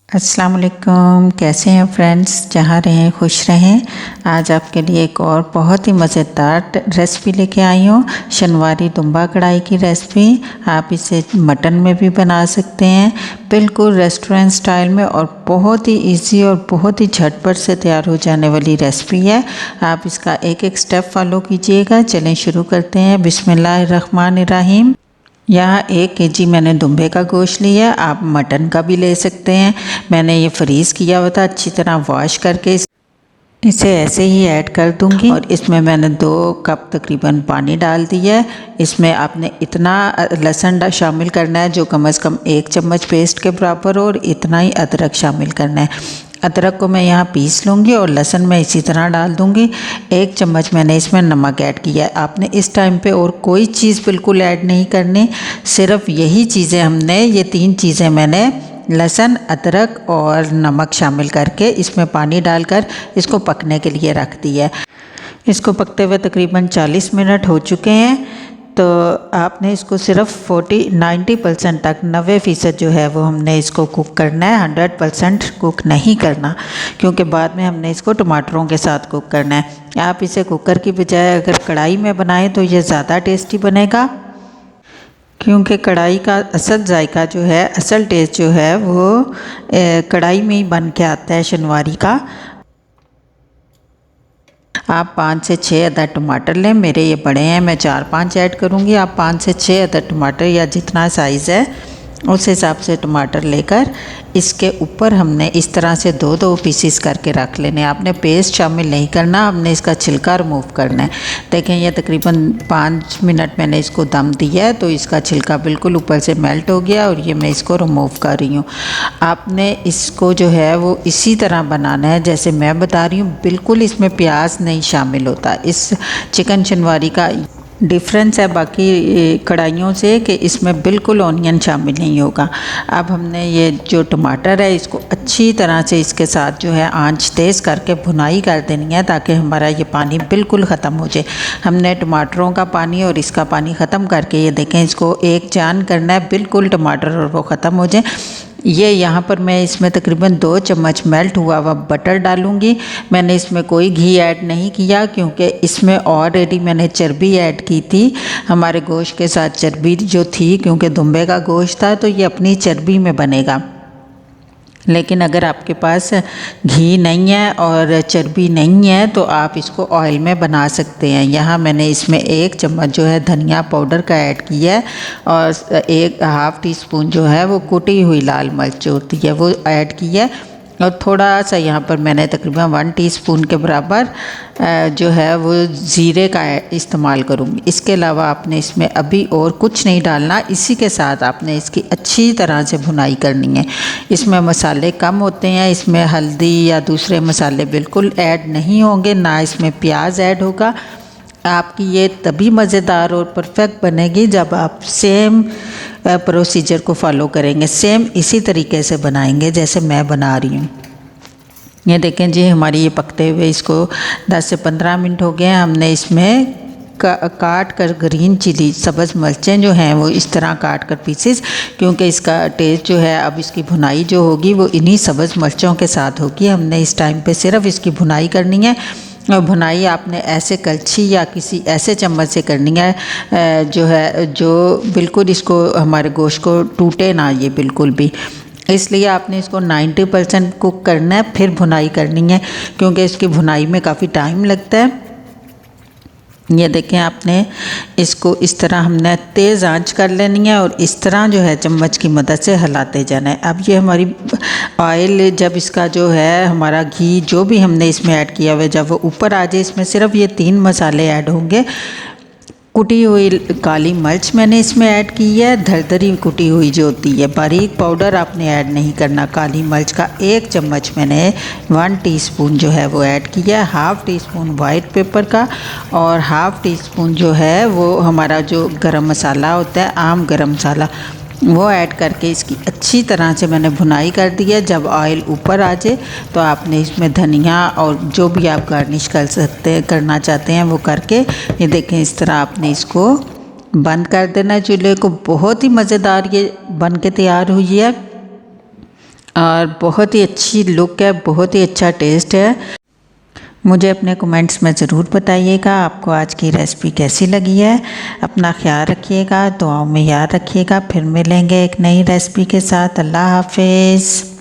अस्सलाम वालेकुम। कैसे हैं फ्रेंड्स? जहाँ रहें खुश रहें। आज आपके लिए एक और बहुत ही मज़ेदार रेसिपी लेके आई हूँ, शनवारी दुम्बा कढ़ाई की रेसिपी। आप इसे मटन में भी बना सकते हैं, बिल्कुल रेस्टोरेंट स्टाइल में, और बहुत ही इजी और बहुत ही झटपट से तैयार हो जाने वाली रेसिपी है। आप इसका एक एक स्टेप फॉलो कीजिएगा। चलें शुरू करते हैं। बिस्मिल्लाहिर्रहमानिर्रहीम। यहाँ 1 kg मैंने दुम्बे का गोश्त लिया। आप मटन का भी ले सकते हैं। मैंने ये फ्रीज़ किया हुआ था, अच्छी तरह वॉश करके इसे ऐसे ही ऐड कर दूंगी। और इसमें मैंने 2 कप तकरीबन पानी डाल दिया है। इसमें आपने इतना लहसुन शामिल करना है जो कम से कम 1 चम्मच पेस्ट के बराबर हो, और इतना ही अदरक शामिल करना है। अदरक को मैं यहाँ पीस लूँगी और लहसुन मैं इसी तरह डाल दूँगी। 1 चम्मच मैंने इसमें नमक ऐड किया है। आपने इस टाइम पे और कोई चीज़ बिल्कुल ऐड नहीं करनी, सिर्फ यही चीज़ें हमने, ये 3 चीज़ें मैंने लहसुन, अदरक और नमक शामिल करके इसमें पानी डालकर इसको पकने के लिए रख दिया है। इसको पकते हुए तकरीबन 40 मिनट हो चुके हैं। तो आपने इसको सिर्फ 90% तक, 90% जो है वो हमने इसको कुक करना है। 100% कुक नहीं करना, क्योंकि बाद में हमने इसको टमाटरों के साथ कुक करना है। आप इसे कुकर की बजाय अगर कढ़ाई में बनाएं तो ये ज़्यादा टेस्टी बनेगा, क्योंकि कढ़ाई का असल जायका जो है, असल टेस्ट जो है वो कढ़ाई में ही बन के आता है शनवारी का। आप 5 से 6 अदद टमाटर लें। मेरे ये बड़े हैं, मैं 4-5 ऐड करूँगी। आप 5 से 6 अदद टमाटर या जितना साइज़ है उस हिसाब से टमाटर लेकर इसके ऊपर हमने इस तरह से 2-2 पीसीस करके रख लेने। आपने पेस्ट शामिल नहीं करना, हमने इसका छिलका रिमूव करना है। देखें, ये तकरीबन 5 मिनट मैंने इसको दम दिया है, तो इसका छिलका बिल्कुल ऊपर से मेल्ट हो गया और ये मैं इसको रिमूव कर रही हूँ। आपने इसको जो है वो इसी तरह बनाना है जैसे मैं बता रही हूँ। बिल्कुल इसमें प्याज नहीं शामिल होता। इस चिकन शनवारी का डिफरेंस है बाकी कढ़ाइयों से कि इसमें बिल्कुल ऑनियन शामिल नहीं होगा। अब हमने ये जो टमाटर है इसको अच्छी तरह से इसके साथ जो है आंच तेज़ करके भुनाई कर देनी है, ताकि हमारा ये पानी बिल्कुल ख़त्म हो जाए। हमने टमाटरों का पानी और इसका पानी ख़त्म करके, ये देखें, इसको एक जान करना है, बिल्कुल टमाटर और वो ख़त्म हो जाए। ये यहाँ पर मैं इसमें तकरीबन 2 चम्मच मेल्ट हुआ हुआ बटर डालूँगी। मैंने इसमें कोई घी ऐड नहीं किया, क्योंकि इसमें ऑलरेडी मैंने चर्बी ऐड की थी। हमारे गोश्त के साथ चर्बी जो थी, क्योंकि दुम्बे का गोश्त था, तो ये अपनी चर्बी में बनेगा। लेकिन अगर आपके पास घी नहीं है और चर्बी नहीं है तो आप इसको ऑयल में बना सकते हैं। यहाँ मैंने इसमें 1 चम्मच जो है धनिया पाउडर का ऐड किया है, और 1/2 टीस्पून जो है वो कुटी हुई लाल मिर्च होती है वो ऐड की है, और थोड़ा सा यहाँ पर मैंने तकरीबन 1 टीस्पून के बराबर जो है वो ज़ीरे का इस्तेमाल करूँगी। इसके अलावा आपने इसमें अभी और कुछ नहीं डालना। इसी के साथ आपने इसकी अच्छी तरह से भुनाई करनी है। इसमें मसाले कम होते हैं, इसमें हल्दी या दूसरे मसाले बिल्कुल ऐड नहीं होंगे, ना इसमें प्याज ऐड होगा। आपकी ये तभी मज़ेदार और परफेक्ट बनेगी जब आप सेम प्रोसीजर को फॉलो करेंगे, सेम इसी तरीके से बनाएंगे जैसे मैं बना रही हूँ। ये देखें जी, हमारी ये पकते हुए इसको 10 से 15 मिनट हो गए हैं। हमने इसमें काट कर ग्रीन चिली, सब्ज़ मिर्चें जो हैं वो इस तरह काट कर पीसेस, क्योंकि इसका टेस्ट जो है, अब इसकी भुनाई जो होगी वो इन्हीं सब्ज़ मिर्चों के साथ होगी। हमने इस टाइम पे सिर्फ इसकी भुनाई करनी है, और भुनाई आपने ऐसे कलछी या किसी ऐसे चम्मच से करनी है जो बिल्कुल इसको, हमारे गोश्त को टूटे ना ये बिल्कुल भी। इसलिए आपने इसको 90% कुक करना है, फिर भुनाई करनी है, क्योंकि इसकी भुनाई में काफ़ी टाइम लगता है। ये देखें, आपने इसको इस तरह हमने तेज़ आंच कर लेनी है और इस तरह जो है चम्मच की मदद से हिलाते जाना है। अब ये हमारी ऑयल, जब इसका जो है हमारा घी जो भी हमने इसमें ऐड किया हुआ है, जब वो ऊपर आ जाए, इसमें सिर्फ ये 3 मसाले ऐड होंगे। कुटी हुई काली मिर्च मैंने इसमें ऐड की है, दरदरी कुटी हुई जो होती है, बारीक पाउडर आपने ऐड नहीं करना। काली मिर्च का 1 चम्मच मैंने 1 टीस्पून जो है वो ऐड किया है। 1/2 टीस्पून वाइट पेपर का, और 1/2 टीस्पून जो है वो हमारा जो गरम मसाला होता है, आम गरम मसाला, वो ऐड करके इसकी अच्छी तरह से मैंने भुनाई कर दी है। जब ऑयल ऊपर आ जाए तो आपने इसमें धनिया और जो भी आप गार्निश कर सकते हैं, करना चाहते हैं वो करके, ये देखें, इस तरह आपने इसको बंद कर देना चूल्हे को। बहुत ही मज़ेदार ये बन के तैयार हुई है। और बहुत ही अच्छी लुक है, बहुत ही अच्छा टेस्ट है। मुझे अपने कमेंट्स में ज़रूर बताइएगा आपको आज की रेसिपी कैसी लगी है। अपना ख्याल रखिएगा, दुआओं में याद रखिएगा। फिर मिलेंगे एक नई रेसिपी के साथ। अल्लाह हाफिज़।